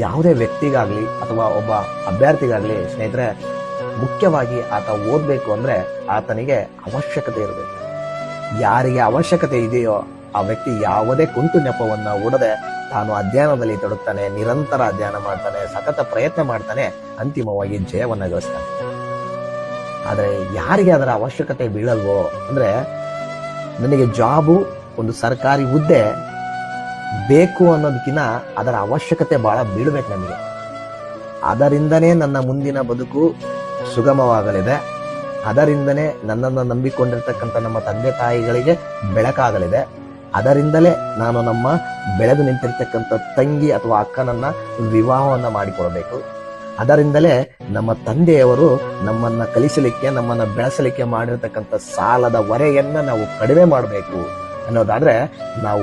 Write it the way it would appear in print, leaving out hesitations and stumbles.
ಯಾವುದೇ ವ್ಯಕ್ತಿಗಾಗ್ಲಿ ಅಥವಾ ಒಬ್ಬ ಅಭ್ಯರ್ಥಿಗಾಗ್ಲಿ ಸ್ನೇಹಿತರೆ, ಮುಖ್ಯವಾಗಿ ಆತ ಓದಬೇಕು ಅಂದ್ರೆ ಆತನಿಗೆ ಅವಶ್ಯಕತೆ ಇರಬೇಕು. ಯಾರಿಗೆ ಅವಶ್ಯಕತೆ ಇದೆಯೋ ಆ ವ್ಯಕ್ತಿ ಯಾವುದೇ ಕುಂಟು ನೆಪವನ್ನ ಉಡದೆ ತಾನು ಅಧ್ಯಯನದಲ್ಲಿ ತೊಡಗ್ತಾನೆ, ನಿರಂತರ ಅಧ್ಯಯನ ಮಾಡ್ತಾನೆ, ಸತತ ಪ್ರಯತ್ನ ಮಾಡ್ತಾನೆ, ಅಂತಿಮವಾಗಿ ಜಯವನ್ನ ಗಳಿಸ್ತಾನೆ. ಆದ್ರೆ ಯಾರಿಗೆ ಅದರ ಅವಶ್ಯಕತೆ ಬೀಳಲ್ವೋ, ಅಂದ್ರೆ ನನಗೆ ಜಾಬು, ಒಂದು ಸರ್ಕಾರಿ ಹುದ್ದೆ ಬೇಕು ಅನ್ನೋದಕ್ಕಿಂತ ಅದರ ಅವಶ್ಯಕತೆ ಬಹಳ ಬೀಳ್ಬೇಕು ನಮಗೆ. ಅದರಿಂದನೇ ನನ್ನ ಮುಂದಿನ ಬದುಕು ಸುಗಮವಾಗಲಿದೆ, ಅದರಿಂದನೇ ನನ್ನನ್ನು ನಂಬಿಕೊಂಡಿರ್ತಕ್ಕಂಥ ನಮ್ಮ ತಂದೆ ತಾಯಿಗಳಿಗೆ ಬೆಳಕಾಗಲಿದೆ, ಅದರಿಂದಲೇ ನಾನು ನಮ್ಮ ಬೆಳೆದು ನಿಂತಿರ್ತಕ್ಕಂಥ ತಂಗಿ ಅಥವಾ ಅಕ್ಕನನ್ನ ವಿವಾಹವನ್ನ ಮಾಡಿಕೊಡಬೇಕು, ಅದರಿಂದಲೇ ನಮ್ಮ ತಂದೆಯವರು ನಮ್ಮನ್ನ ಕಲಿಸಲಿಕ್ಕೆ, ನಮ್ಮನ್ನ ಬೆಳೆಸಲಿಕ್ಕೆ ಮಾಡಿರ್ತಕ್ಕಂಥ ಸಾಲದ ಹೊರೆಯನ್ನ ನಾವು ಕಡಿಮೆ ಮಾಡಬೇಕು ಅನ್ನೋದಾದ್ರೆ ನಾವು